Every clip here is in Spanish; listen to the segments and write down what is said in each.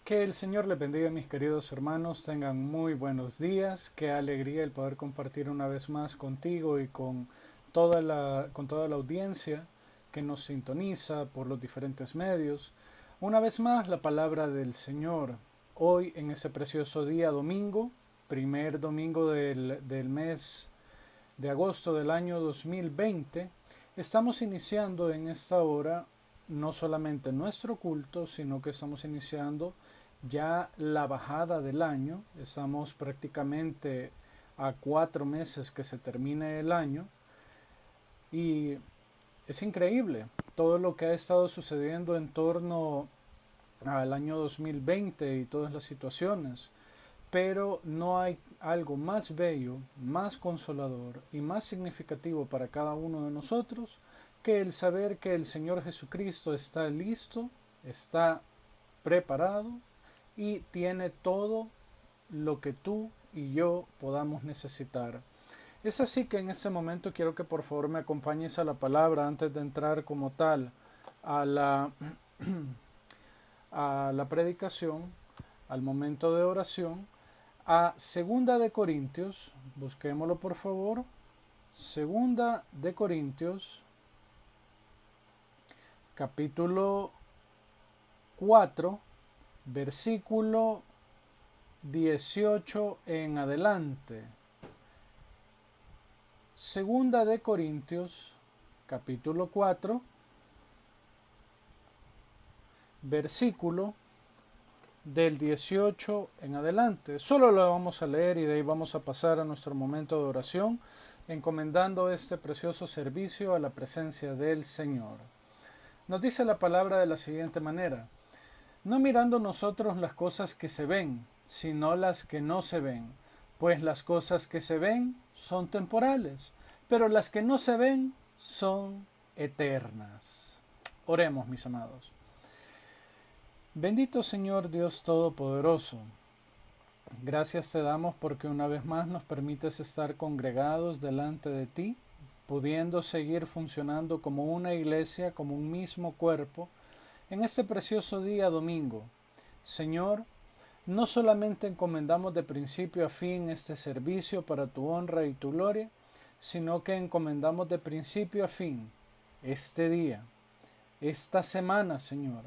Que el Señor les bendiga, mis queridos hermanos, tengan muy buenos días, qué alegría el poder compartir una vez más contigo y con toda la audiencia que nos sintoniza por los diferentes medios. Una vez más la palabra del Señor, hoy en ese precioso día domingo, primer domingo del mes de agosto del año 2020, estamos iniciando en esta hora no solamente nuestro culto, sino que estamos iniciando ya la bajada del año. Estamos prácticamente a 4 meses que se termine el año y es increíble todo lo que ha estado sucediendo en torno al año 2020 y todas las situaciones. Pero no hay algo más bello, más consolador y más significativo para cada uno de nosotros que el saber que el Señor Jesucristo está listo, está preparado y tiene todo lo que tú y yo podamos necesitar. Es así que en este momento quiero que por favor me acompañes a la palabra antes de entrar como tal a la, a la predicación, al momento de oración, a Segunda de Corintios, busquémoslo por favor, Segunda de Corintios, capítulo 4, versículo 18 en adelante. Segunda de Corintios, capítulo 4, versículo del 18 en adelante. Solo lo vamos a leer y de ahí vamos a pasar a nuestro momento de oración, encomendando este precioso servicio a la presencia del Señor. Nos dice la palabra de la siguiente manera: no mirando nosotros las cosas que se ven, sino las que no se ven, pues las cosas que se ven son temporales, pero las que no se ven son eternas. Oremos, mis amados. Bendito Señor Dios Todopoderoso, gracias te damos porque una vez más nos permites estar congregados delante de ti, pudiendo seguir funcionando como una iglesia, como un mismo cuerpo, en este precioso día domingo. Señor, no solamente encomendamos de principio a fin este servicio para tu honra y tu gloria, sino que encomendamos de principio a fin este día, esta semana, Señor,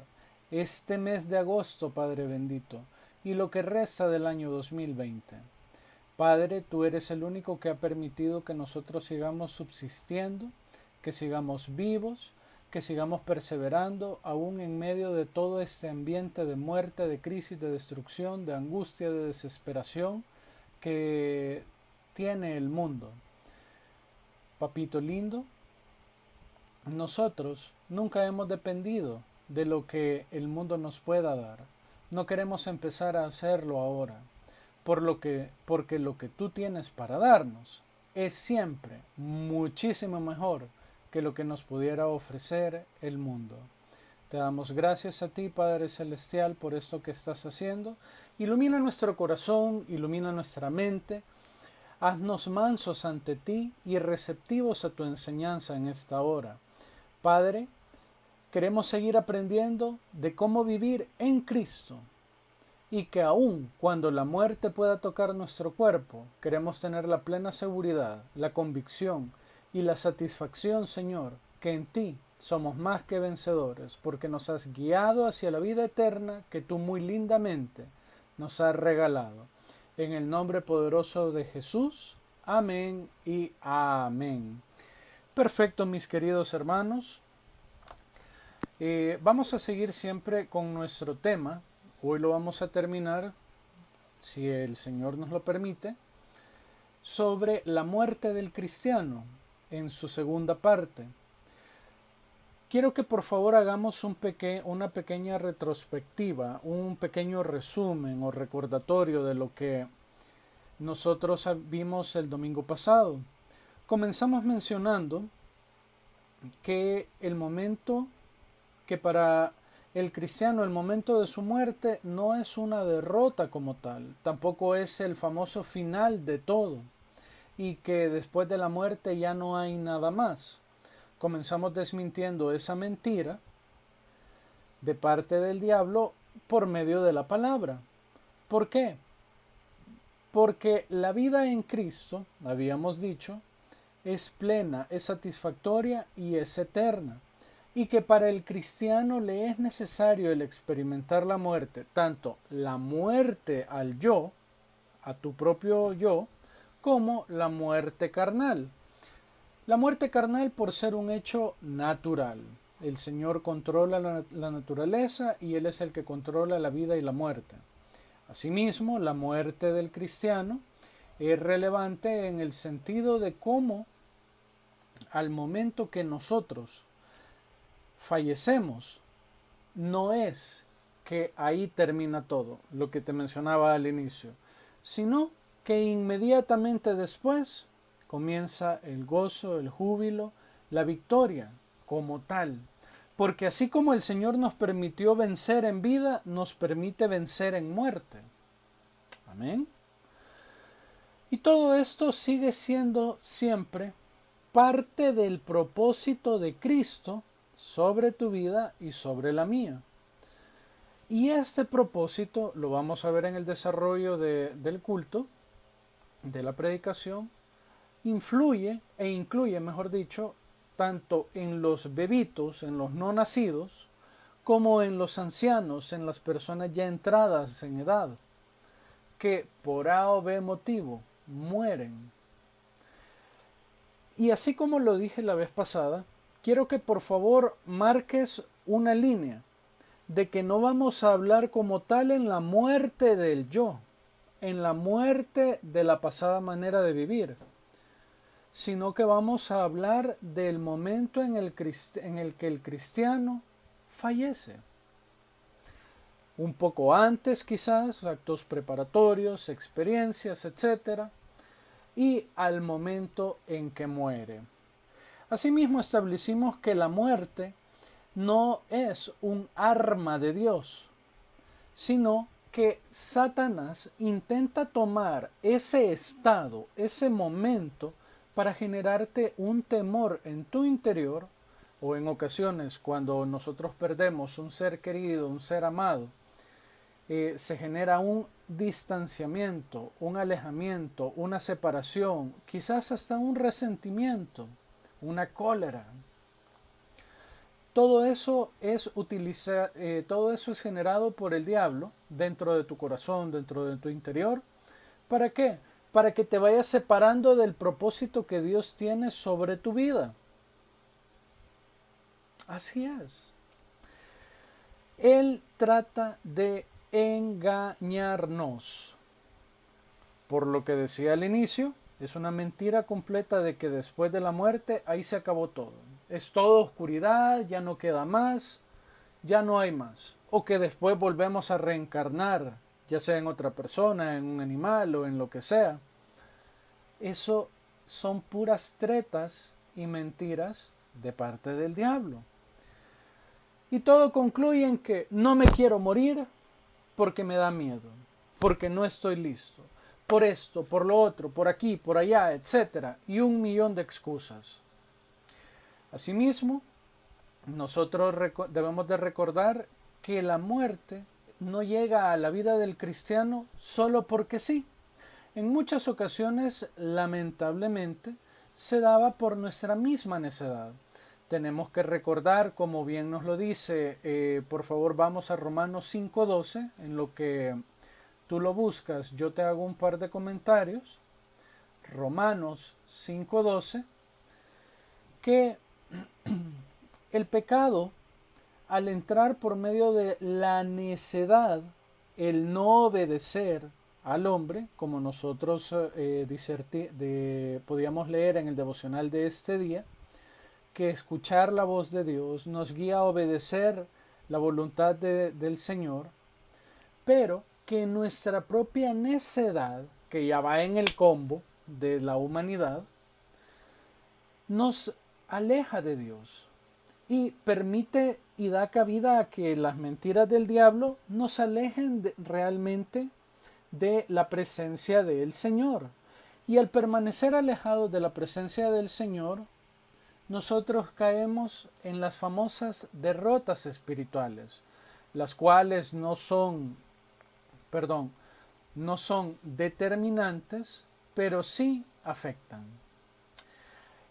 este mes de agosto, Padre bendito, y lo que resta del año 2020. Padre, tú eres el único que ha permitido que nosotros sigamos subsistiendo, que sigamos vivos, que sigamos perseverando, aún en medio de todo este ambiente de muerte, de crisis, de destrucción, de angustia, de desesperación que tiene el mundo. Papito lindo, nosotros nunca hemos dependido de lo que el mundo nos pueda dar. No queremos empezar a hacerlo ahora, porque lo que tú tienes para darnos es siempre muchísimo mejor que lo que nos pudiera ofrecer el mundo. Te damos gracias a ti, Padre Celestial, por esto que estás haciendo. Ilumina nuestro corazón, ilumina nuestra mente. Haznos mansos ante ti y receptivos a tu enseñanza en esta hora. Padre, queremos seguir aprendiendo de cómo vivir en Cristo y que aun cuando la muerte pueda tocar nuestro cuerpo, queremos tener la plena seguridad, la convicción y la satisfacción, Señor, que en ti somos más que vencedores, porque nos has guiado hacia la vida eterna que tú muy lindamente nos has regalado. En el nombre poderoso de Jesús, amén y amén. Perfecto, mis queridos hermanos. Vamos a seguir siempre con nuestro tema. Hoy lo vamos a terminar, si el Señor nos lo permite, sobre la muerte del cristiano en su segunda parte. Quiero que por favor hagamos una pequeña retrospectiva, un pequeño resumen o recordatorio de lo que nosotros vimos el domingo pasado. Comenzamos mencionando que el momento que para el cristiano el momento de su muerte no es una derrota como tal, tampoco es el famoso final de todo, y que después de la muerte ya no hay nada más. Comenzamos desmintiendo esa mentira de parte del diablo, por medio de la palabra. ¿Por qué? Porque la vida en Cristo, habíamos dicho, es plena, es satisfactoria y es eterna. Y que para el cristiano le es necesario el experimentar la muerte, tanto la muerte al yo, a tu propio yo, como la muerte carnal. La muerte carnal por ser un hecho natural. El Señor controla la naturaleza y Él es el que controla la vida y la muerte. Asimismo, la muerte del cristiano es relevante en el sentido de cómo al momento que nosotros fallecemos, no es que ahí termina todo, lo que te mencionaba al inicio, sino que inmediatamente después comienza el gozo, el júbilo, la victoria como tal. Porque así como el Señor nos permitió vencer en vida, nos permite vencer en muerte. Amén. Y todo esto sigue siendo siempre parte del propósito de Cristo sobre tu vida y sobre la mía. Y este propósito lo vamos a ver en el desarrollo del culto, de la predicación, influye e incluye, mejor dicho, tanto en los bebitos, en los no nacidos, como en los ancianos, en las personas ya entradas en edad, que por A o B motivo mueren. Y así como lo dije la vez pasada, quiero que por favor marques una línea de que no vamos a hablar como tal en la muerte del yo, en la muerte de la pasada manera de vivir, sino que vamos a hablar del momento en el que el cristiano fallece. Un poco antes quizás, actos preparatorios, experiencias, etc. Y al momento en que muere. Asimismo establecimos que la muerte no es un arma de Dios, sino que Satanás intenta tomar ese estado, ese momento, para generarte un temor en tu interior, o en ocasiones cuando nosotros perdemos un ser querido, un ser amado, se genera un distanciamiento, un alejamiento, una separación, quizás hasta un resentimiento, una cólera. Todo eso es todo eso es generado por el diablo dentro de tu corazón, dentro de tu interior. ¿Para qué? Para que te vayas separando del propósito que Dios tiene sobre tu vida. Así es. Él trata de engañarnos. Por lo que decía al inicio, es una mentira completa de que después de la muerte ahí se acabó todo. Es todo oscuridad, ya no queda más, ya no hay más. O que después volvemos a reencarnar, ya sea en otra persona, en un animal o en lo que sea. Eso son puras tretas y mentiras de parte del diablo. Y todo concluye en que no me quiero morir porque me da miedo, porque no estoy listo, por esto, por lo otro, por aquí, por allá, etc. Y un millón de excusas. Asimismo, nosotros debemos de recordar que la muerte no llega a la vida del cristiano solo porque sí. En muchas ocasiones, lamentablemente, se daba por nuestra misma necedad. Tenemos que recordar, como bien nos lo dice, por favor vamos a Romanos 5:12, en lo que tú lo buscas, yo te hago un par de comentarios. Romanos 5:12, que el pecado, al entrar por medio de la necedad, el no obedecer al hombre, como nosotros podíamos leer en el devocional de este día, que escuchar la voz de Dios nos guía a obedecer la voluntad del Señor, pero que nuestra propia necedad, que ya va en el combo de la humanidad, nos aleja de Dios y permite y da cabida a que las mentiras del diablo nos alejen realmente de la presencia del Señor. Y al permanecer alejados de la presencia del Señor, nosotros caemos en las famosas derrotas espirituales. las cuales no son determinantes, pero sí afectan.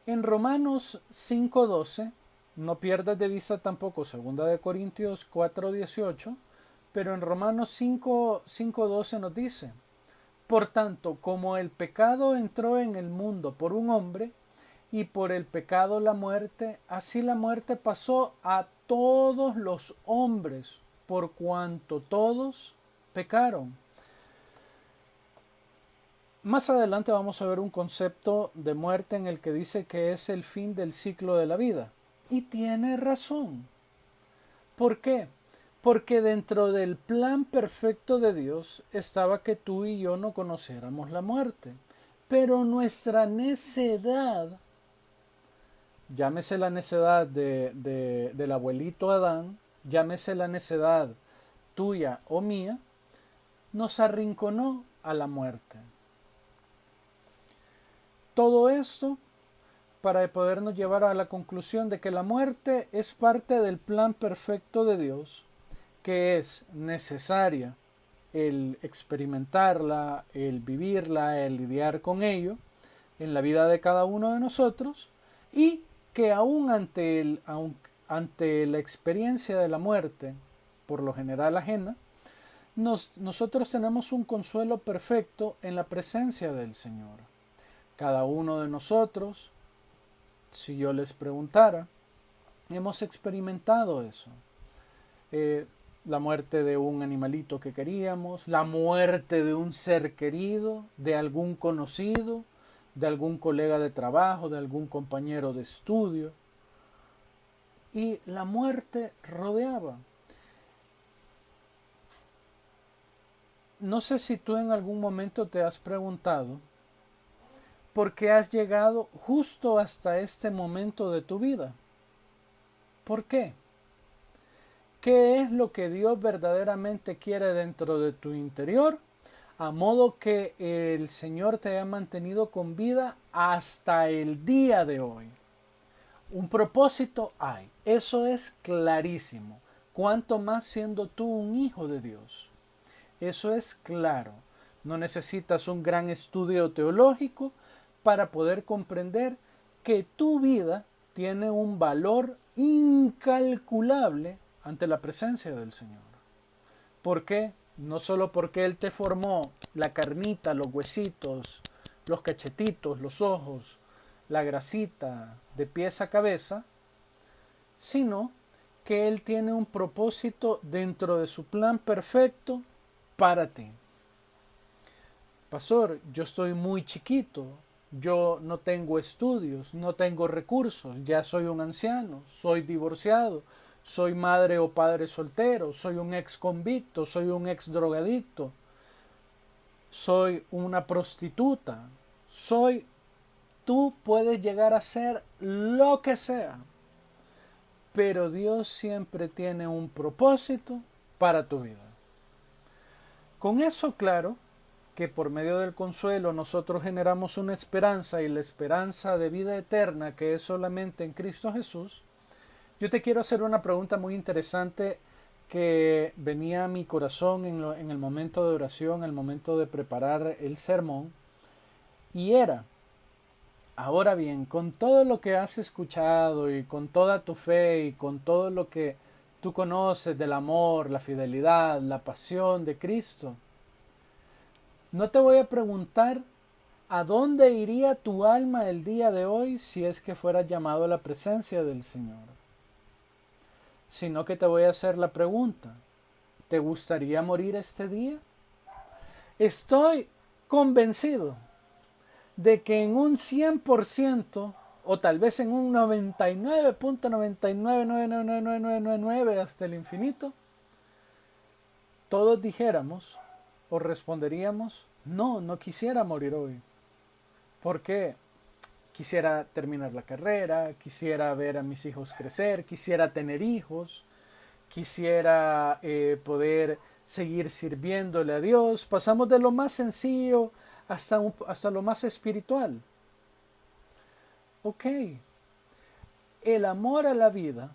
En Romanos 5:12, no pierdas de vista tampoco 2 Corintios 4:18, pero en Romanos 5:12 nos dice: por tanto, como el pecado entró en el mundo por un hombre, y por el pecado la muerte, así la muerte pasó a todos los hombres, por cuanto todos pecaron. Más adelante vamos a ver un concepto de muerte en el que dice que es el fin del ciclo de la vida. Y tiene razón. ¿Por qué? Porque dentro del plan perfecto de Dios estaba que tú y yo no conociéramos la muerte. Pero nuestra necedad, llámese la necedad del abuelito Adán, llámese la necedad tuya o mía, nos arrinconó a la muerte. Todo esto para podernos llevar a la conclusión de que la muerte es parte del plan perfecto de Dios, que es necesaria el experimentarla, el vivirla, el lidiar con ello en la vida de cada uno de nosotros, y que aún ante la experiencia de la muerte, por lo general ajena, nosotros tenemos un consuelo perfecto en la presencia del Señor. Cada uno de nosotros, si yo les preguntara, hemos experimentado eso. La muerte de un animalito que queríamos, la muerte de un ser querido, de algún conocido, de algún colega de trabajo, de algún compañero de estudio. Y la muerte rodeaba. No sé si tú en algún momento te has preguntado por qué has llegado justo hasta este momento de tu vida. ¿Por qué? ¿Qué es lo que Dios verdaderamente quiere dentro de tu interior? A modo que el Señor te haya mantenido con vida hasta el día de hoy. Un propósito hay, eso es clarísimo. Cuanto más siendo tú un hijo de Dios. Eso es claro. No necesitas un gran estudio teológico para poder comprender que tu vida tiene un valor incalculable ante la presencia del Señor. ¿Por qué? No solo porque Él te formó la carnita, los huesitos, los cachetitos, los ojos, la grasita de pies a cabeza, sino que Él tiene un propósito dentro de su plan perfecto para ti. Pastor, yo estoy muy chiquito, yo no tengo estudios, no tengo recursos, ya soy un anciano, soy divorciado, soy madre o padre soltero, soy un ex convicto, soy un ex drogadicto, soy una prostituta, tú puedes llegar a ser lo que sea, pero Dios siempre tiene un propósito para tu vida. Con eso claro, que por medio del consuelo nosotros generamos una esperanza, y la esperanza de vida eterna que es solamente en Cristo Jesús, yo te quiero hacer una pregunta muy interesante que venía a mi corazón en el momento de oración, en el momento de preparar el sermón, y era: ahora bien, con todo lo que has escuchado y con toda tu fe y con todo lo que tú conoces del amor, la fidelidad, la pasión de Cristo, no te voy a preguntar a dónde iría tu alma el día de hoy si es que fueras llamado a la presencia del Señor, sino que te voy a hacer la pregunta: ¿te gustaría morir este día? Estoy convencido de que en un 100% o tal vez en un 99.99999999 hasta el infinito, todos dijéramos o responderíamos: no, no quisiera morir hoy. ¿Por qué? Quisiera terminar la carrera, quisiera ver a mis hijos crecer, quisiera tener hijos, quisiera poder seguir sirviéndole a Dios. Pasamos de lo más sencillo hasta lo más espiritual. Ok, el amor a la vida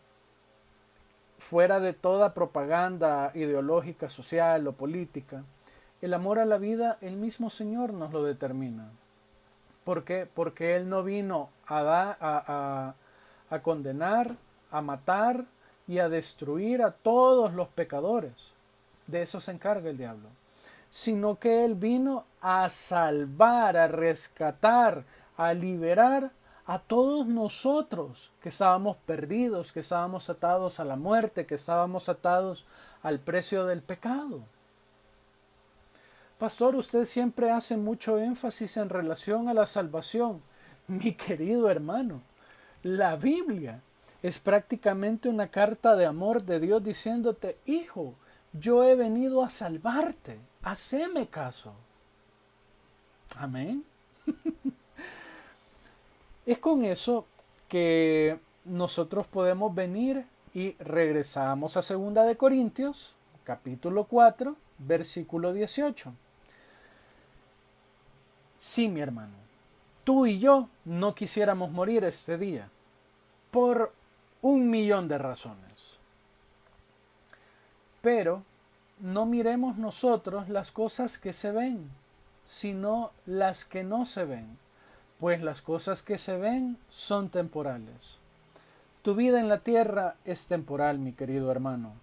fuera de toda propaganda ideológica, social o política, el amor a la vida, el mismo Señor nos lo determina. ¿Por qué? Porque Él no vino a condenar, a matar y a destruir a todos los pecadores. De eso se encarga el diablo. Sino que Él vino a salvar, a rescatar, a liberar a todos nosotros que estábamos perdidos, que estábamos atados a la muerte, que estábamos atados al precio del pecado. Pastor, usted siempre hace mucho énfasis en relación a la salvación. Mi querido hermano, la Biblia es prácticamente una carta de amor de Dios diciéndote, hijo, yo he venido a salvarte, haceme caso. Amén. Es con eso que nosotros podemos venir y regresamos a 2 de Corintios, capítulo 4, versículo 18. Sí, mi hermano, tú y yo no quisiéramos morir este día por 1.000.000 de razones. Pero no miremos nosotros las cosas que se ven, sino las que no se ven, pues las cosas que se ven son temporales. Tu vida en la tierra es temporal, mi querido hermano.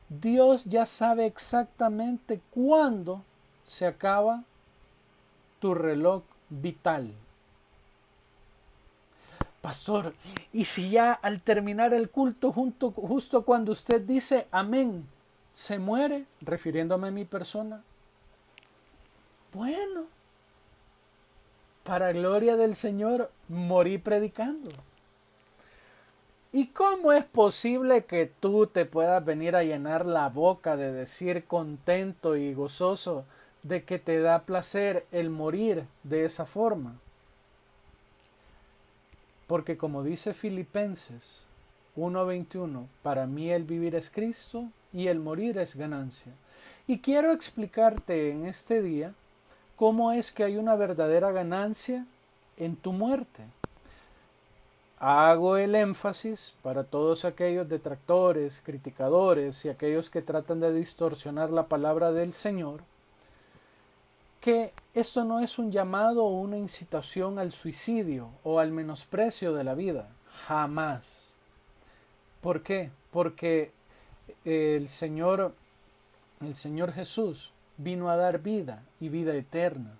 Dios ya sabe exactamente cuándo se acaba tu reloj vital. Pastor, ¿y si ya al terminar el culto justo cuando usted dice amén, se muere, refiriéndome a mi persona? Bueno, para gloria del Señor, morí predicando. ¿Y cómo es posible que tú te puedas venir a llenar la boca de decir contento y gozoso de que te da placer el morir de esa forma? Porque como dice Filipenses 1:21, para mí el vivir es Cristo y el morir es ganancia. Y quiero explicarte en este día cómo es que hay una verdadera ganancia en tu muerte. Hago el énfasis para todos aquellos detractores, criticadores y aquellos que tratan de distorsionar la palabra del Señor, que esto no es un llamado o una incitación al suicidio o al menosprecio de la vida, jamás. ¿Por qué? Porque el Señor Jesús vino a dar vida y vida eterna.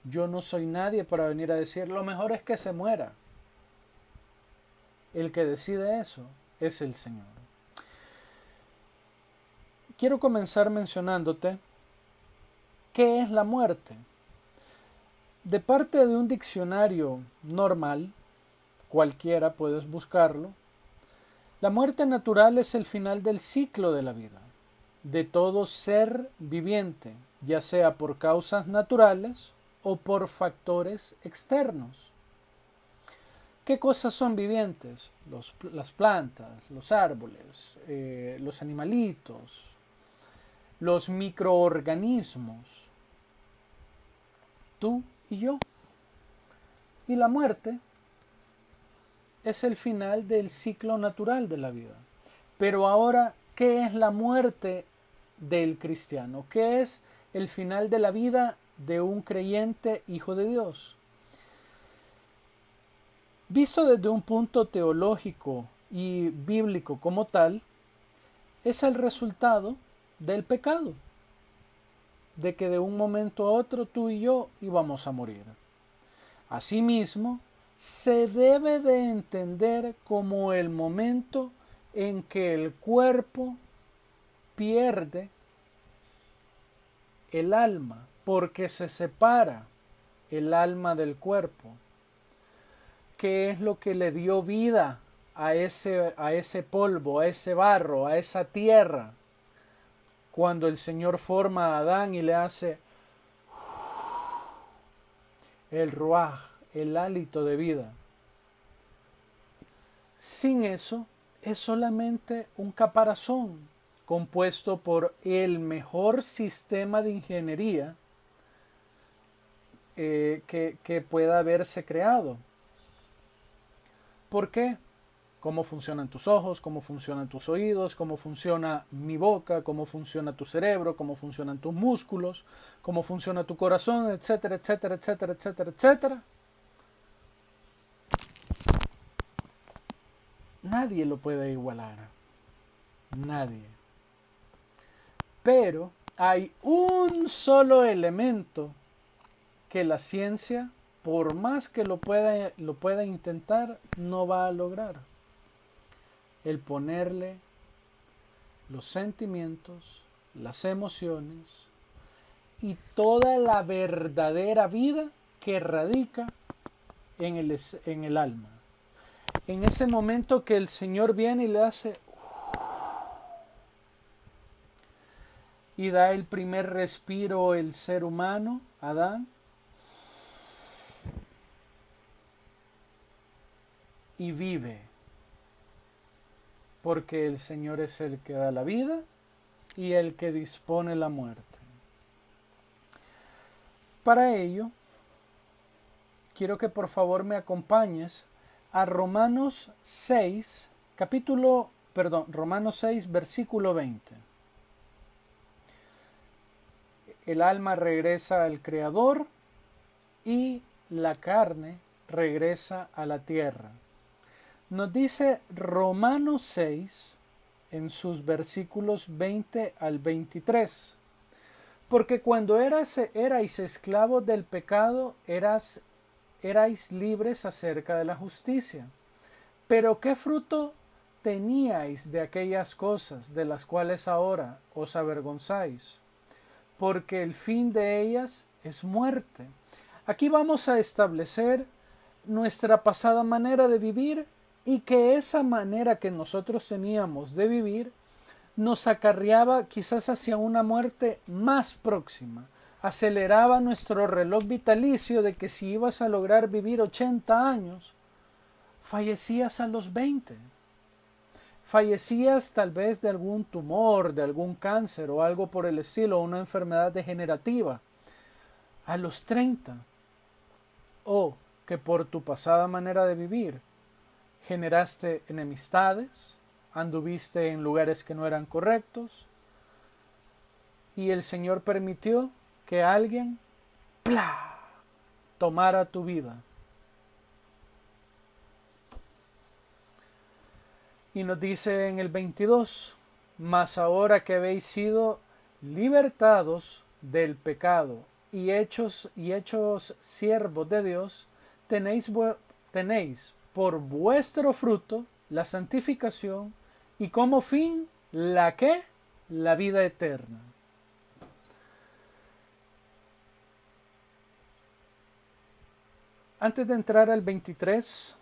Yo no soy nadie para venir a decir, lo mejor es que se muera. El que decide eso es el Señor. Quiero comenzar mencionándote ¿qué es la muerte? De parte de un diccionario normal, cualquiera puedes buscarlo, la muerte natural es el final del ciclo de la vida, de todo ser viviente, ya sea por causas naturales o por factores externos. ¿Qué cosas son vivientes? Las plantas, los árboles, los animalitos, los microorganismos, tú y yo. Y la muerte es el final del ciclo natural de la vida. Pero ahora, ¿qué es la muerte del cristiano? ¿Qué es el final de la vida de un creyente hijo de Dios? Visto desde un punto teológico y bíblico como tal, es el resultado del pecado, de que de un momento a otro tú y yo íbamos a morir. Asimismo, se debe de entender como el momento en que el cuerpo pierde el alma, porque se separa el alma del cuerpo. ¿Qué es lo que le dio vida a ese polvo, a ese barro, a esa tierra? Cuando el Señor forma a Adán y le hace el ruaj, el hálito de vida. Sin eso, es solamente un caparazón compuesto por el mejor sistema de ingeniería que pueda haberse creado. ¿Por qué? cómo funcionan tus ojos, cómo funcionan tus oídos, cómo funciona mi boca, cómo funciona tu cerebro, cómo funcionan tus músculos, cómo funciona tu corazón, etcétera, etcétera, etcétera, etcétera, etcétera. Nadie lo puede igualar. Nadie. Pero hay un solo elemento que la ciencia, por más que lo pueda intentar, no va a lograr. El ponerle los sentimientos, las emociones y toda la verdadera vida que radica en el alma. En ese momento que el Señor viene y le hace y da el primer respiro el ser humano, Adán, y vive, porque el Señor es el que da la vida y el que dispone la muerte. Para ello, quiero que por favor me acompañes a Romanos 6, Romanos 6, versículo 20. El alma regresa al Creador y la carne regresa a la tierra. Nos dice Romanos 6 en sus versículos 20 al 23. Porque cuando erais esclavos del pecado, erais libres acerca de la justicia. Pero ¿qué fruto teníais de aquellas cosas de las cuales ahora os avergonzáis? Porque el fin de ellas es muerte. Aquí vamos a establecer nuestra pasada manera de vivir y que esa manera que nosotros teníamos de vivir nos acarreaba quizás hacia una muerte más próxima. Aceleraba nuestro reloj vitalicio de que si ibas a lograr vivir 80 años, fallecías a los 20. Fallecías tal vez de algún tumor, de algún cáncer o algo por el estilo, una enfermedad degenerativa, a los 30. O que por tu pasada manera de vivir generaste enemistades, anduviste en lugares que no eran correctos y el Señor permitió que alguien tomara tu vida. Y nos dice en el 22, mas ahora que habéis sido libertados del pecado y hechos siervos de Dios, tenéis por vuestro fruto la santificación y como fin la vida eterna. Antes de entrar al 23,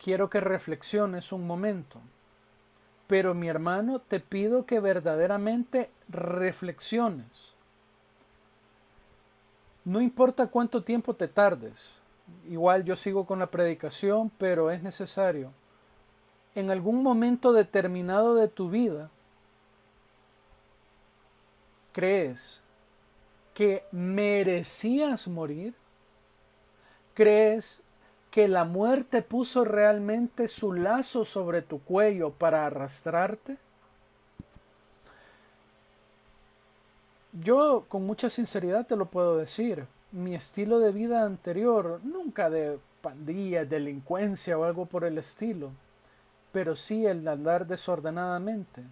quiero que reflexiones un momento. Pero mi hermano, te pido que verdaderamente reflexiones. No importa cuánto tiempo te tardes. Igual yo sigo con la predicación, pero es necesario. En algún momento determinado de tu vida, ¿crees que merecías morir? ¿Crees que la muerte puso realmente su lazo sobre tu cuello para arrastrarte? Yo con mucha sinceridad te lo puedo decir. Mi estilo de vida anterior, nunca de pandilla, delincuencia o algo por el estilo, pero sí el andar desordenadamente,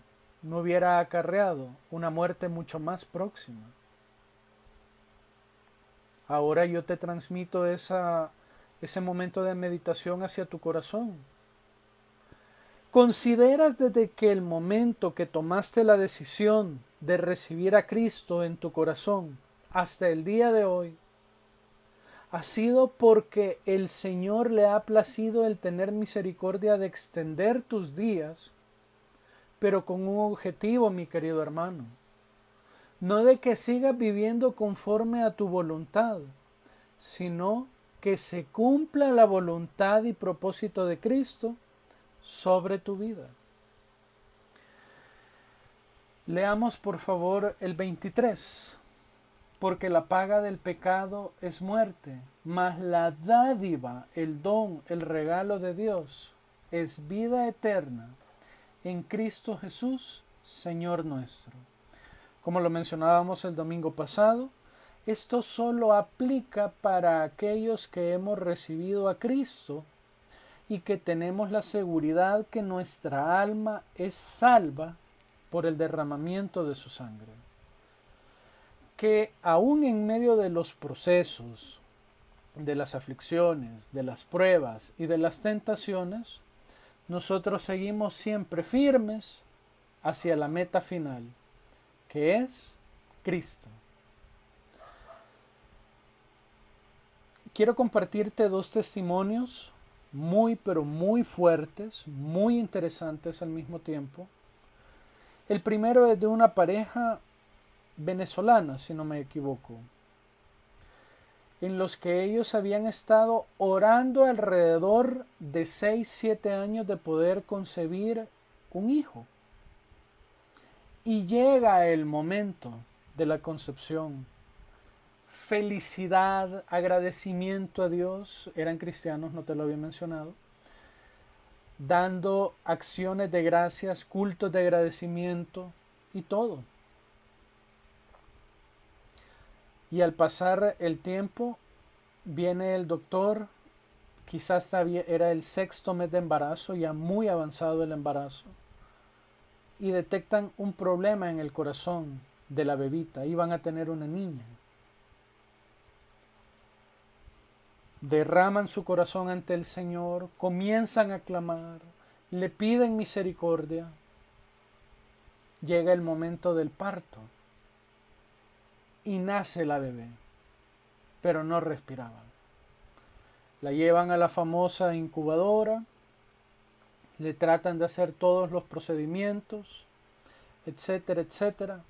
no hubiera acarreado una muerte mucho más próxima. Ahora yo te transmito ese momento de meditación hacia tu corazón. ¿Consideras desde que el momento que tomaste la decisión de recibir a Cristo en tu corazón hasta el día de hoy, ha sido porque el Señor le ha placido el tener misericordia de extender tus días, pero con un objetivo, mi querido hermano? No de que sigas viviendo conforme a tu voluntad, sino que se cumpla la voluntad y propósito de Cristo sobre tu vida. Leamos por favor el 23. porque la paga del pecado es muerte, mas la dádiva, el don, el regalo de Dios es vida eterna en Cristo Jesús, Señor nuestro. Como lo mencionábamos el domingo pasado, esto solo aplica para aquellos que hemos recibido a Cristo y que tenemos la seguridad que nuestra alma es salva por el derramamiento de su sangre. Que aún en medio de los procesos, de las aflicciones, de las pruebas y de las tentaciones, nosotros seguimos siempre firmes hacia la meta final, que es Cristo. Quiero compartirte dos testimonios muy pero muy fuertes, muy interesantes al mismo tiempo. El primero es de una pareja venezolana, si no me equivoco, en los que ellos habían estado orando alrededor de 6-7 años de poder concebir un hijo. Y llega el momento de la concepción. Felicidad, agradecimiento a Dios, eran cristianos, no te lo había mencionado, dando acciones de gracias, cultos de agradecimiento y todo. Y al pasar el tiempo, viene el doctor, quizás era el 6º mes de embarazo, ya muy avanzado el embarazo, y detectan un problema en el corazón de la bebita, iban a tener una niña. Derraman su corazón ante el Señor, comienzan a clamar, le piden misericordia. Llega el momento del parto y nace la bebé, pero no respiraba. La llevan a la famosa incubadora, le tratan de hacer todos los procedimientos, etcétera, etcétera.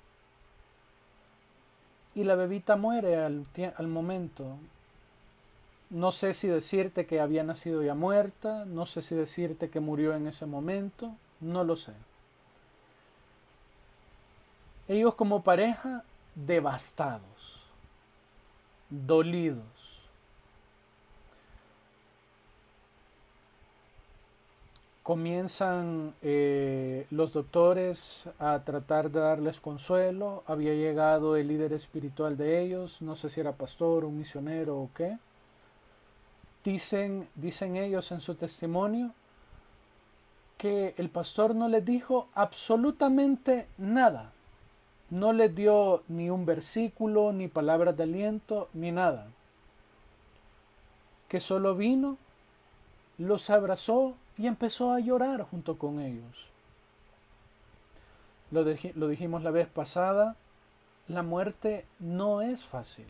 Y la bebita muere al momento. No sé si decirte que había nacido ya muerta, no sé si decirte que murió en ese momento, no lo sé. Ellos como pareja devastados, dolidos. Comienzan los doctores a tratar de darles consuelo. Había llegado el líder espiritual de ellos, no sé si era pastor, un misionero o qué. Dicen ellos en su testimonio que el pastor no les dijo absolutamente nada. No les dio ni un versículo, ni palabras de aliento, ni nada. Que solo vino, los abrazó y empezó a llorar junto con ellos. Lo dijimos la vez pasada, la muerte no es fácil.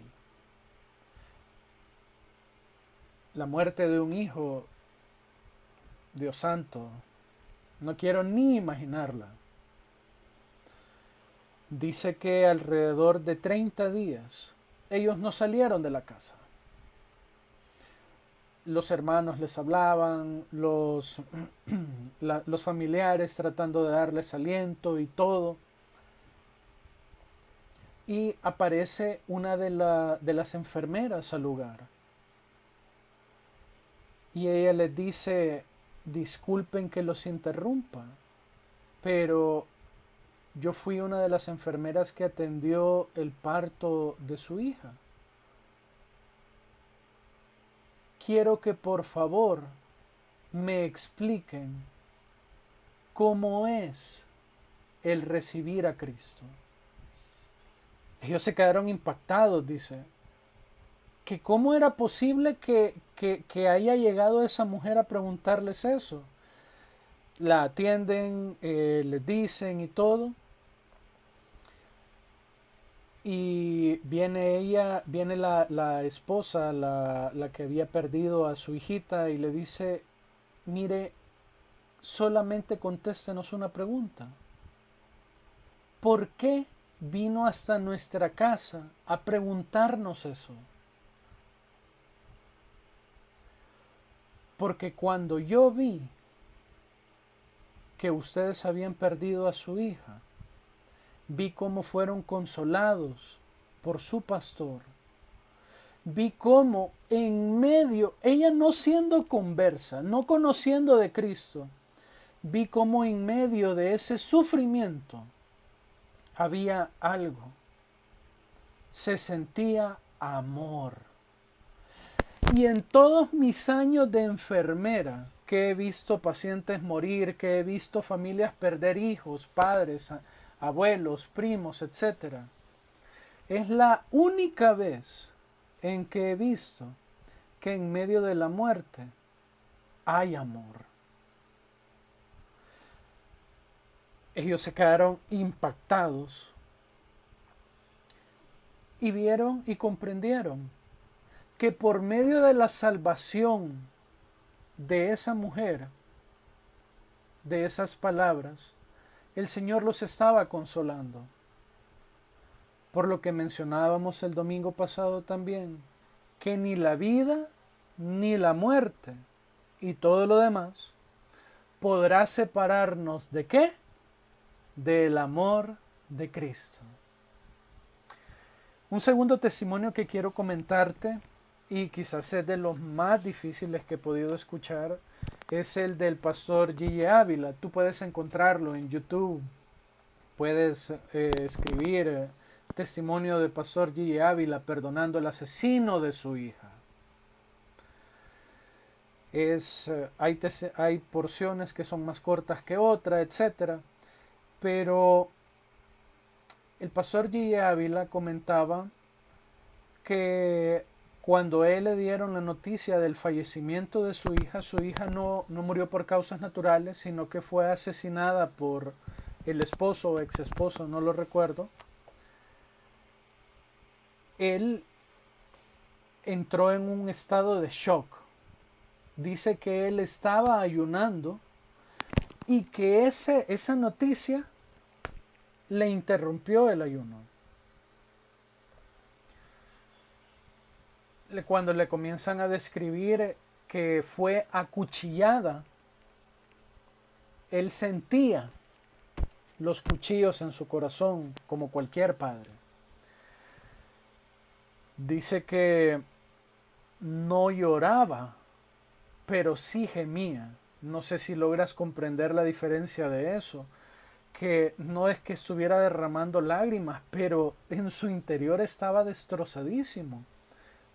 La muerte de un hijo, Dios santo, no quiero ni imaginarla. Dice que alrededor de 30 días ellos no salieron de la casa. Los hermanos les hablaban, los familiares tratando de darles aliento y todo. Y aparece una de las enfermeras al lugar. Y ella les dice, disculpen que los interrumpa, pero yo fui una de las enfermeras que atendió el parto de su hija. Quiero que por favor me expliquen cómo es el recibir a Cristo. Ellos se quedaron impactados, dice. Que cómo era posible que haya llegado esa mujer a preguntarles eso. La atienden, les dicen y todo. Y viene la esposa, la que había perdido a su hijita, y le dice, mire, solamente contéstenos una pregunta. ¿Por qué vino hasta nuestra casa a preguntarnos eso? Porque cuando yo vi que ustedes habían perdido a su hija, vi cómo fueron consolados por su pastor, vi cómo en medio, ella no siendo conversa, no conociendo de Cristo, vi cómo en medio de ese sufrimiento había algo. Se sentía amor. Y en todos mis años de enfermera, que he visto pacientes morir, que he visto familias perder hijos, padres, abuelos, primos, etc., es la única vez en que he visto que en medio de la muerte hay amor. Ellos se quedaron impactados y vieron y comprendieron que por medio de la salvación de esa mujer, de esas palabras, el Señor los estaba consolando. Por lo que mencionábamos el domingo pasado también, que ni la vida ni la muerte y todo lo demás podrá separarnos ¿de qué? Del amor de Cristo. Un segundo testimonio que quiero comentarte, y quizás es de los más difíciles que he podido escuchar, es el del pastor Gille Ávila. Tú puedes encontrarlo en YouTube, puedes escribir testimonio del pastor Gille Ávila perdonando al asesino de su hija. Hay porciones que son más cortas que otras, etc. Pero el pastor Gille Ávila comentaba que cuando él le dieron la noticia del fallecimiento de su hija no murió por causas naturales, sino que fue asesinada por el esposo o ex esposo, no lo recuerdo. Él entró en un estado de shock. Dice que él estaba ayunando y que esa noticia le interrumpió el ayuno. Cuando le comienzan a describir que fue acuchillada, él sentía los cuchillos en su corazón como cualquier padre. Dice que no lloraba, pero sí gemía. No sé si logras comprender la diferencia de eso, que no es que estuviera derramando lágrimas, pero en su interior estaba destrozadísimo,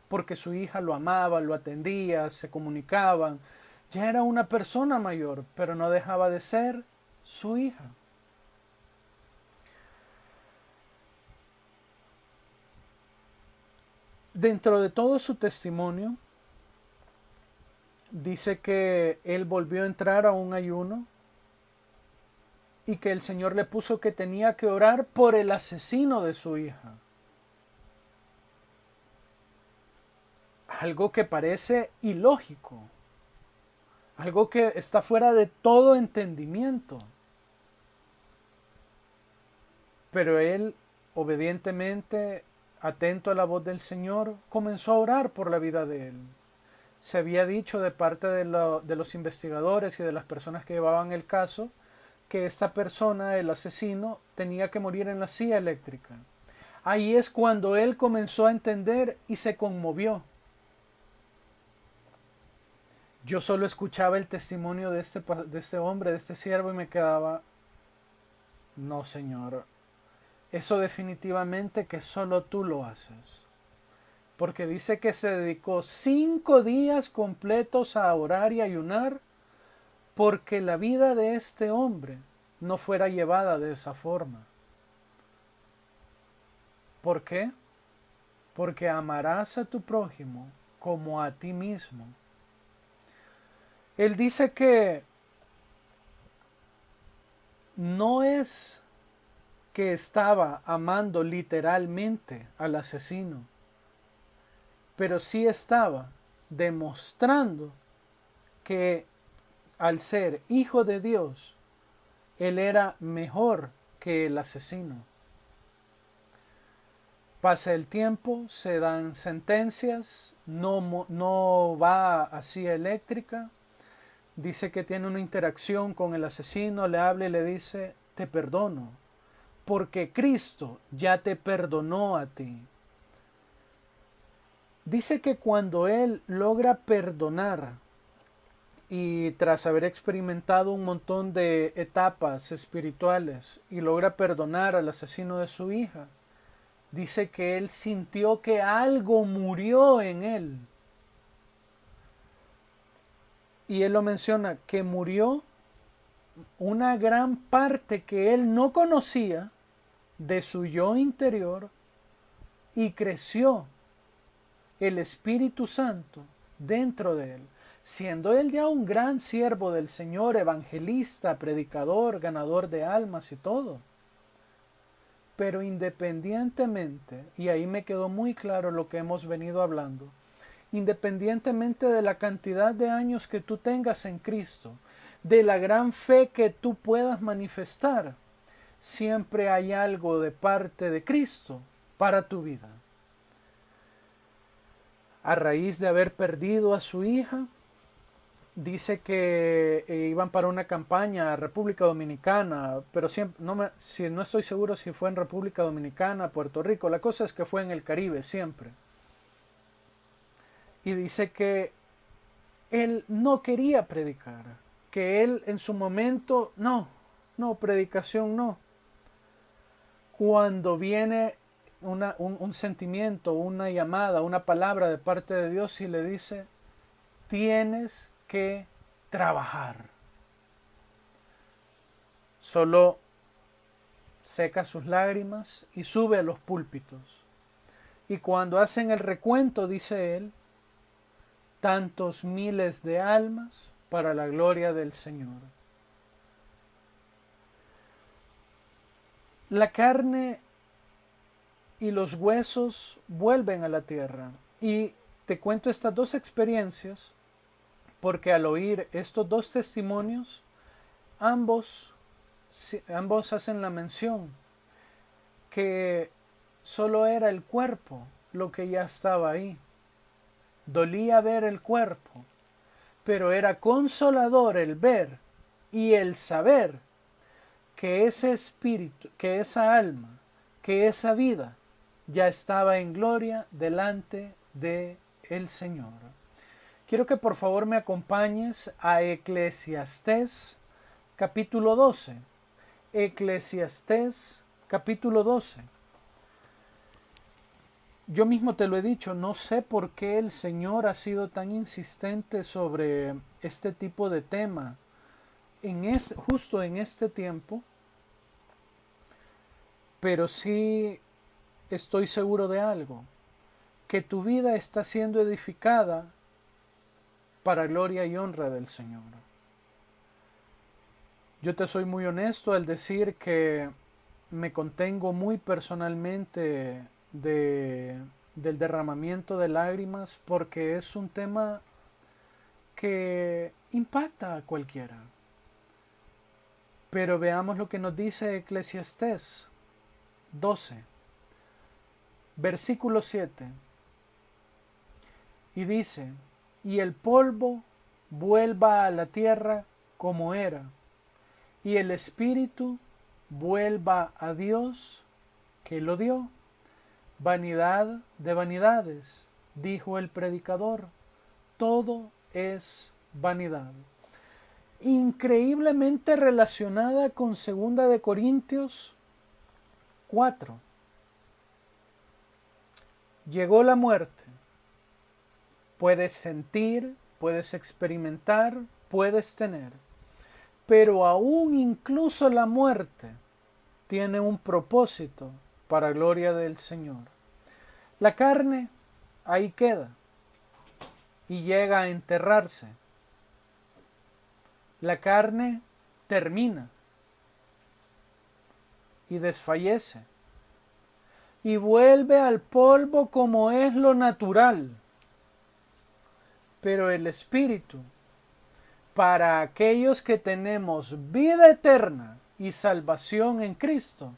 porque su hija lo amaba, lo atendía, se comunicaban. Ya era una persona mayor, pero no dejaba de ser su hija. Dentro de todo su testimonio, dice que él volvió a entrar a un ayuno y que el Señor le puso que tenía que orar por el asesino de su hija. Algo que parece ilógico, algo que está fuera de todo entendimiento. Pero él, obedientemente, atento a la voz del Señor, comenzó a orar por la vida de él. Se había dicho de parte de los investigadores y de las personas que llevaban el caso, que esta persona, el asesino, tenía que morir en la silla eléctrica. Ahí es cuando él comenzó a entender y se conmovió. Yo solo escuchaba el testimonio de este hombre, de este siervo, y me quedaba, no, Señor, eso definitivamente que solo tú lo haces. Porque dice que se dedicó 5 días completos a orar y ayunar porque la vida de este hombre no fuera llevada de esa forma. ¿Por qué? Porque amarás a tu prójimo como a ti mismo. Él dice que no es que estaba amando literalmente al asesino, pero sí estaba demostrando que al ser hijo de Dios, él era mejor que el asesino. Pasa el tiempo, se dan sentencias, no va a silla eléctrica, dice que tiene una interacción con el asesino, le habla y le dice, te perdono, porque Cristo ya te perdonó a ti. Dice que cuando él logra perdonar y tras haber experimentado un montón de etapas espirituales y logra perdonar al asesino de su hija, dice que él sintió que algo murió en él. Y él lo menciona, que murió una gran parte que él no conocía de su yo interior y creció el Espíritu Santo dentro de él, siendo él ya un gran siervo del Señor, evangelista, predicador, ganador de almas y todo. Pero independientemente, y ahí me quedó muy claro lo que hemos venido hablando, independientemente de la cantidad de años que tú tengas en Cristo, de la gran fe que tú puedas manifestar, siempre hay algo de parte de Cristo para tu vida. A raíz de haber perdido a su hija, dice que iban para una campaña a República Dominicana, pero siempre, no estoy seguro si fue en República Dominicana, Puerto Rico, la cosa es que fue en el Caribe siempre. Y dice que él no quería predicar, que él en su momento, no, predicación no. Cuando viene un sentimiento, una llamada, una palabra de parte de Dios y le dice, tienes que trabajar. Solo seca sus lágrimas y sube a los púlpitos. Y cuando hacen el recuento, dice él, tantos miles de almas para la gloria del Señor. La carne y los huesos vuelven a la tierra. Y te cuento estas dos experiencias porque al oír estos dos testimonios, ambos hacen la mención que solo era el cuerpo lo que ya estaba ahí. Dolía ver el cuerpo, pero era consolador el ver y el saber que ese espíritu, que esa alma, que esa vida ya estaba en gloria delante de el Señor. Quiero que por favor me acompañes a Eclesiastés capítulo 12. Eclesiastés capítulo 12. Yo mismo te lo he dicho, no sé por qué el Señor ha sido tan insistente sobre este tipo de tema justo en este tiempo, pero sí estoy seguro de algo, que tu vida está siendo edificada para gloria y honra del Señor. Yo te soy muy honesto al decir que me contengo muy personalmente del derramamiento de lágrimas porque es un tema que impacta a cualquiera. Pero veamos lo que nos dice Eclesiastés 12, versículo 7. Y dice, y el polvo vuelva a la tierra como era, y el espíritu vuelva a Dios que lo dio. Vanidad de vanidades, dijo el predicador, todo es vanidad. Increíblemente relacionada con 2 de Corintios 4. Llegó la muerte. Puedes sentir, puedes experimentar, puedes tener. Pero aún incluso la muerte tiene un propósito para gloria del Señor. La carne ahí queda y llega a enterrarse. La carne termina y desfallece y vuelve al polvo como es lo natural. Pero el espíritu, para aquellos que tenemos vida eterna y salvación en Cristo,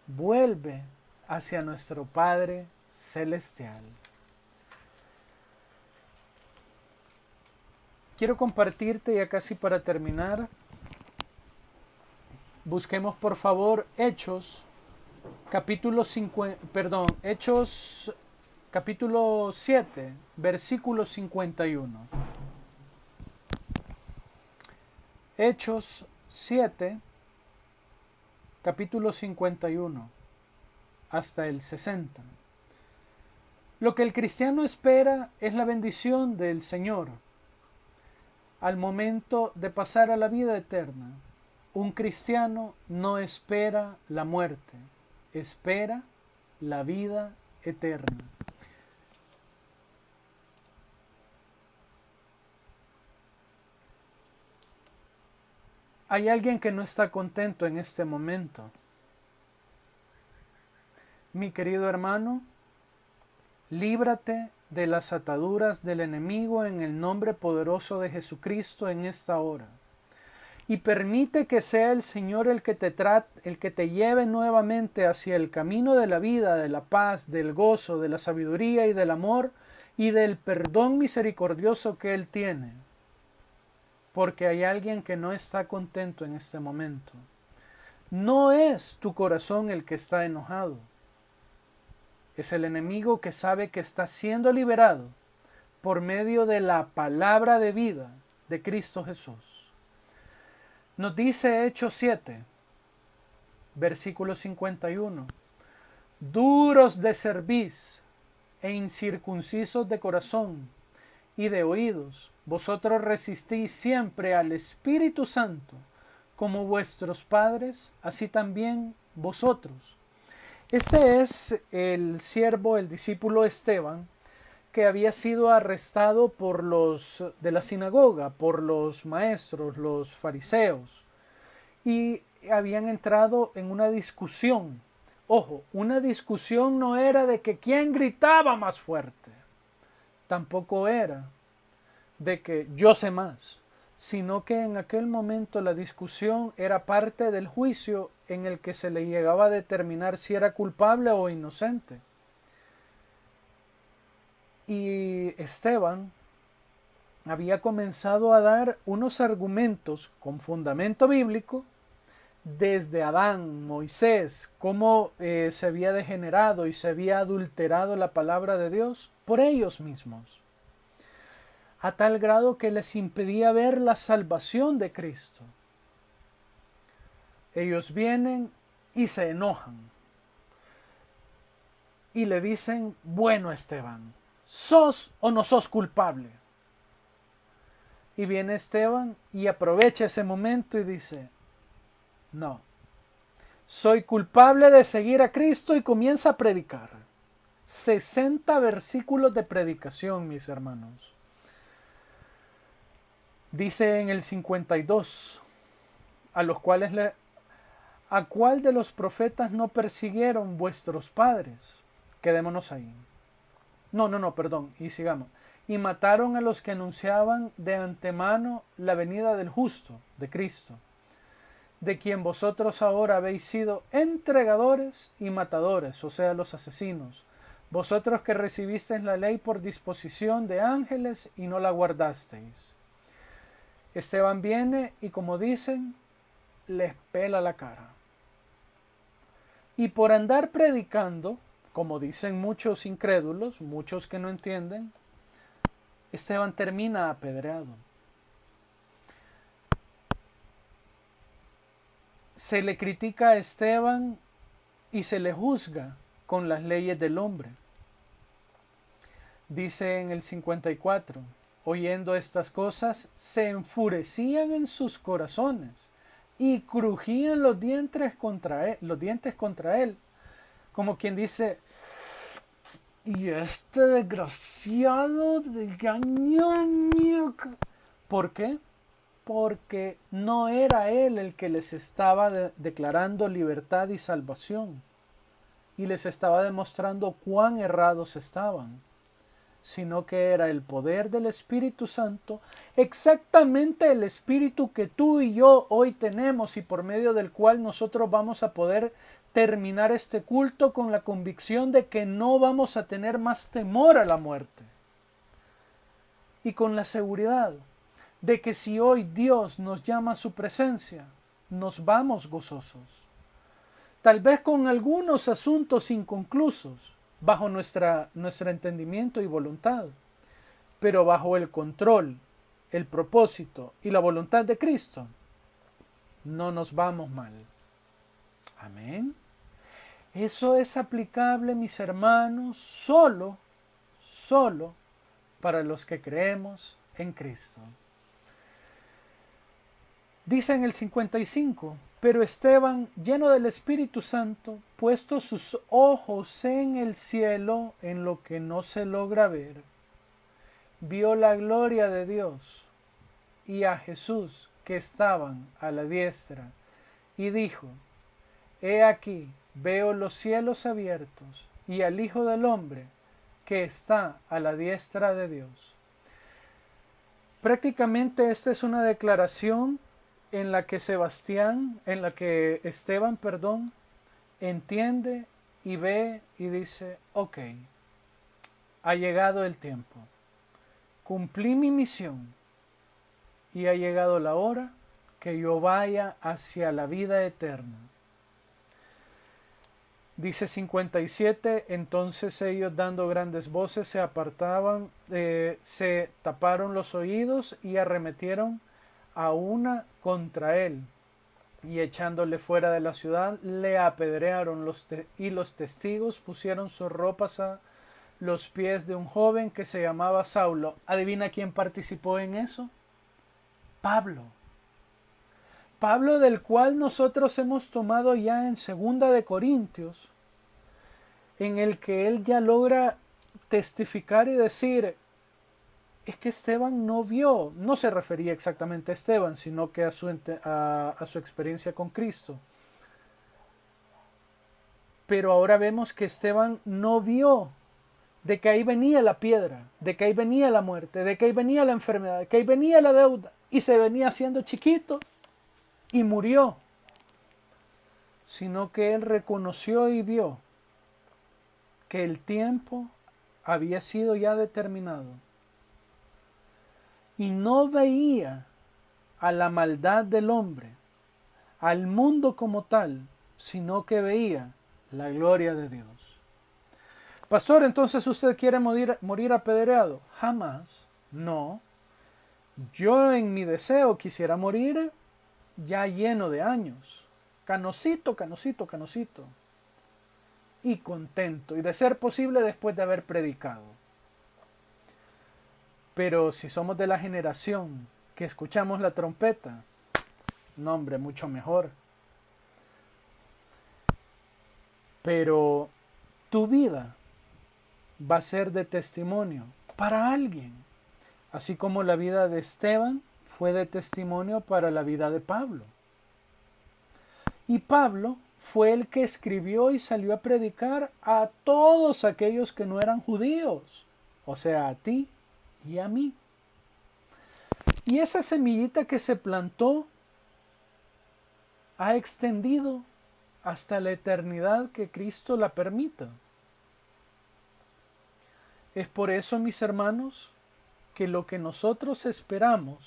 vuelve hacia nuestro Padre Celestial. Quiero compartirte, ya casi para terminar, busquemos por favor Hechos, capítulo 50, Hechos capítulo 7, versículo 51. Hechos 7, capítulo 51, hasta el 60. Lo que el cristiano espera es la bendición del Señor al momento de pasar a la vida eterna. Un cristiano no espera la muerte, espera la vida eterna. Hay alguien que no está contento en este momento. Mi querido hermano, líbrate de las ataduras del enemigo en el nombre poderoso de Jesucristo en esta hora. Y permite que sea el Señor el que te lleve nuevamente hacia el camino de la vida, de la paz, del gozo, de la sabiduría y del amor y del perdón misericordioso que Él tiene. Porque hay alguien que no está contento en este momento. No es tu corazón el que está enojado. Es el enemigo que sabe que está siendo liberado por medio de la palabra de vida de Cristo Jesús. Nos dice Hechos 7, versículo 51. Duros de cerviz e incircuncisos de corazón y de oídos, vosotros resistís siempre al Espíritu Santo, como vuestros padres, así también vosotros. Este es el siervo, el discípulo Esteban, que había sido arrestado por los de la sinagoga, por los maestros, los fariseos, y habían entrado en una discusión. Ojo, una discusión no era de que quién gritaba más fuerte, tampoco era de que yo sé más, sino que en aquel momento la discusión era parte del juicio en el que se le llegaba a determinar si era culpable o inocente. Y Esteban había comenzado a dar unos argumentos con fundamento bíblico desde Adán, Moisés, cómo se había degenerado y se había adulterado la palabra de Dios por ellos mismos, a tal grado que les impedía ver la salvación de Cristo. Ellos vienen y se enojan y le dicen, bueno Esteban, ¿sos o no sos culpable? Y viene Esteban y aprovecha ese momento y dice, no, soy culpable de seguir a Cristo, y comienza a predicar. 60 versículos de predicación, mis hermanos. Dice en el 52, ¿a cuál de los profetas no persiguieron vuestros padres? Quedémonos ahí. Perdón, y sigamos. Y mataron a los que anunciaban de antemano la venida del justo, de Cristo, de quien vosotros ahora habéis sido entregadores y matadores, o sea, los asesinos. Vosotros que recibisteis la ley por disposición de ángeles y no la guardasteis. Esteban viene y, como dicen, les pela la cara. Y por andar predicando, como dicen muchos incrédulos, muchos que no entienden, Esteban termina apedreado. Se le critica a Esteban y se le juzga con las leyes del hombre. Dice en el 54, oyendo estas cosas, se enfurecían en sus corazones y crujían los dientes contra él, como quien dice, y este desgraciado de gañón. ¿Por qué? Porque no era él el que les estaba declarando libertad y salvación, y les estaba demostrando cuán errados estaban, sino que era el poder del Espíritu Santo, exactamente el Espíritu que tú y yo hoy tenemos y por medio del cual nosotros vamos a poder terminar este culto con la convicción de que no vamos a tener más temor a la muerte, y con la seguridad de que si hoy Dios nos llama a su presencia, nos vamos gozosos, tal vez con algunos asuntos inconclusos, bajo nuestro entendimiento y voluntad, pero bajo el control, el propósito y la voluntad de Cristo, no nos vamos mal. Amén. Eso es aplicable, mis hermanos, solo para los que creemos en Cristo. Dice en el 55, pero Esteban, lleno del Espíritu Santo, puesto sus ojos en el cielo, en lo que no se logra ver, vio la gloria de Dios y a Jesús que estaban a la diestra, y dijo, he aquí, veo los cielos abiertos y al Hijo del Hombre que está a la diestra de Dios. Prácticamente esta es una declaración en la que Esteban, entiende y ve y dice, ok, ha llegado el tiempo, cumplí mi misión y ha llegado la hora que yo vaya hacia la vida eterna. Dice 57, entonces ellos dando grandes voces se apartaban, se taparon los oídos y arremetieron a una contra él, y echándole fuera de la ciudad le apedrearon y los testigos pusieron sus ropas a los pies de un joven que se llamaba Saulo. ¿Adivina quién participó en eso? Pablo. Pablo, del cual nosotros hemos tomado ya en 2 de Corintios, en el que él ya logra testificar y decir, es que Esteban no vio, no se refería exactamente a Esteban, sino que a su experiencia con Cristo. Pero ahora vemos que Esteban no vio de que ahí venía la piedra, de que ahí venía la muerte, de que ahí venía la enfermedad, de que ahí venía la deuda, y se venía haciendo chiquito y murió, sino que él reconoció y vio que el tiempo había sido ya determinado y no veía a la maldad del hombre, al mundo como tal, sino que veía la gloria de Dios. Pastor, entonces usted quiere morir apedreado. Jamás, no. Yo en mi deseo quisiera morir ya lleno de años, canosito, y contento, y de ser posible después de haber predicado. Pero si somos de la generación que escuchamos la trompeta, no hombre, mucho mejor. Pero tu vida va a ser de testimonio para alguien, así como la vida de Esteban fue de testimonio para la vida de Pablo. Y Pablo fue el que escribió y salió a predicar a todos aquellos que no eran judíos, o sea, a ti y a mí. Y esa semillita que se plantó ha extendido hasta la eternidad que Cristo la permita. Es por eso, mis hermanos, que lo que nosotros esperamos,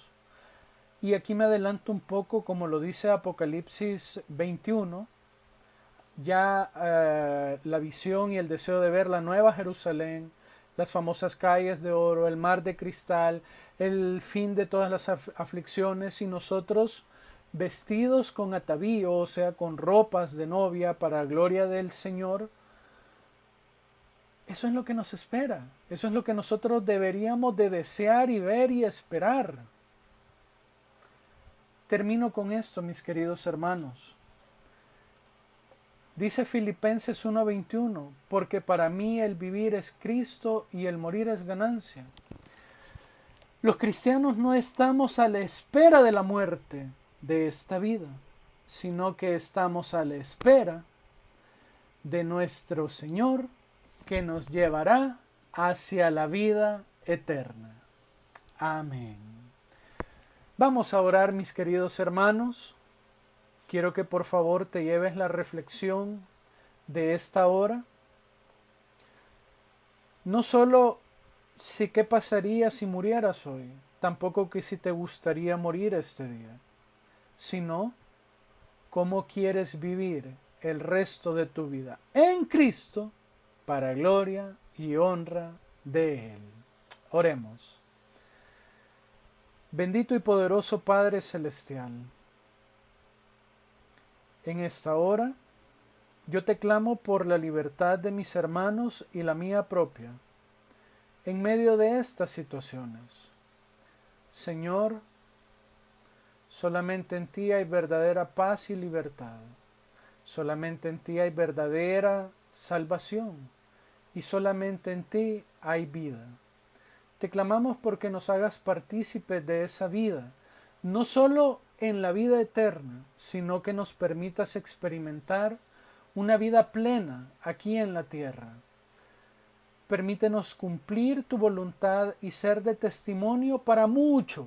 y aquí me adelanto un poco como lo dice Apocalipsis 21, ya la visión y el deseo de ver la nueva Jerusalén, las famosas calles de oro, el mar de cristal, el fin de todas las aflicciones, y nosotros vestidos con atavío, o sea, con ropas de novia para gloria del Señor. Eso es lo que nos espera, eso es lo que nosotros deberíamos de desear y ver y esperar. Termino con esto, mis queridos hermanos. Dice Filipenses 1:21, porque para mí el vivir es Cristo y el morir es ganancia. Los cristianos no estamos a la espera de la muerte de esta vida, sino que estamos a la espera de nuestro Señor, que nos llevará hacia la vida eterna. Amén. Vamos a orar, mis queridos hermanos. Quiero que por favor te lleves la reflexión de esta hora. No solo si qué pasaría si murieras hoy, tampoco que si te gustaría morir este día, sino cómo quieres vivir el resto de tu vida en Cristo para gloria y honra de Él. Oremos. Bendito y poderoso Padre Celestial, en esta hora yo te clamo por la libertad de mis hermanos y la mía propia, en medio de estas situaciones. Señor, solamente en ti hay verdadera paz y libertad. Solamente en ti hay verdadera salvación. Y solamente en ti hay vida. Te clamamos porque nos hagas partícipes de esa vida, no solo en la vida eterna, sino que nos permitas experimentar una vida plena aquí en la tierra. Permítenos cumplir tu voluntad y ser de testimonio para muchos,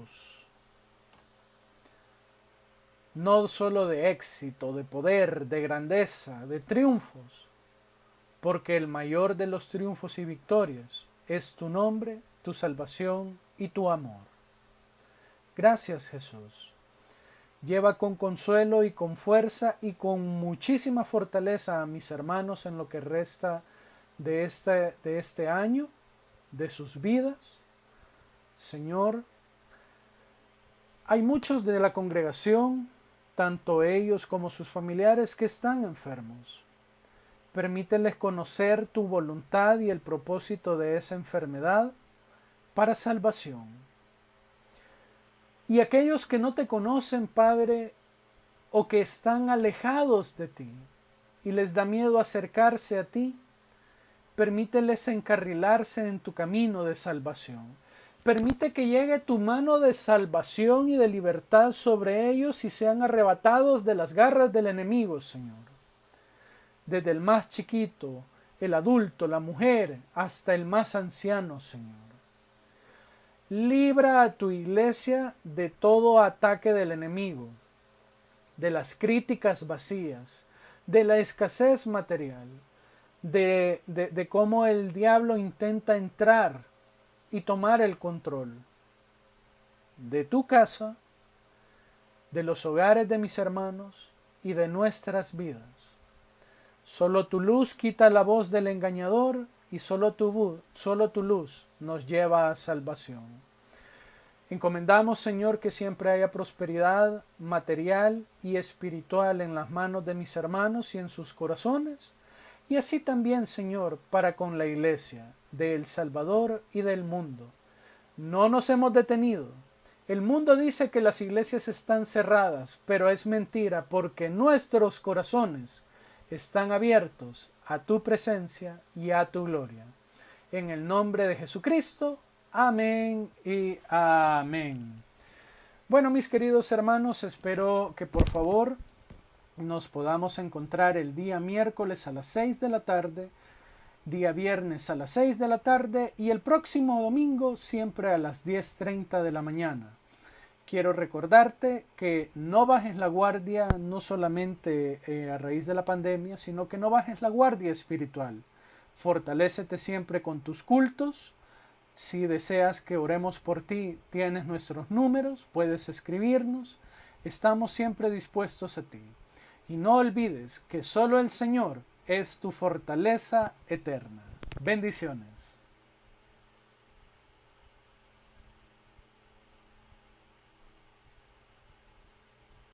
no solo de éxito, de poder, de grandeza, de triunfos, porque el mayor de los triunfos y victorias es tu nombre, tu salvación y tu amor. Gracias, Jesús. Lleva con consuelo y con fuerza y con muchísima fortaleza a mis hermanos en lo que resta de este año, de sus vidas. Señor, hay muchos de la congregación, tanto ellos como sus familiares, que están enfermos. Permíteles conocer tu voluntad y el propósito de esa enfermedad para salvación. Y aquellos que no te conocen, Padre, o que están alejados de ti y les da miedo acercarse a ti, permíteles encarrilarse en tu camino de salvación. Permite que llegue tu mano de salvación y de libertad sobre ellos y sean arrebatados de las garras del enemigo, Señor. Desde el más chiquito, el adulto, la mujer, hasta el más anciano, Señor. Libra a tu iglesia de todo ataque del enemigo, de las críticas vacías, de la escasez material, de cómo el diablo intenta entrar y tomar el control de tu casa, de los hogares de mis hermanos y de nuestras vidas. Solo tu luz quita la voz del engañador y solo tu luz nos lleva a salvación. Encomendamos, Señor, que siempre haya prosperidad material y espiritual en las manos de mis hermanos y en sus corazones, y así también, Señor, para con la Iglesia de El Salvador y del mundo. No nos hemos detenido. El mundo dice que las iglesias están cerradas, pero es mentira, porque nuestros corazones están abiertos a tu presencia y a tu gloria. En el nombre de Jesucristo, amén y amén. Bueno, mis queridos hermanos, espero que por favor nos podamos encontrar el día miércoles a las 6 de la tarde, día viernes a las 6 de la tarde y el próximo domingo siempre a las 10:30 de la mañana. Quiero recordarte que no bajes la guardia, no solamente a raíz de la pandemia, sino que no bajes la guardia espiritual. Fortalécete siempre con tus cultos. Si deseas que oremos por ti, tienes nuestros números, puedes escribirnos. Estamos siempre dispuestos a ti. Y no olvides que solo el Señor es tu fortaleza eterna. Bendiciones.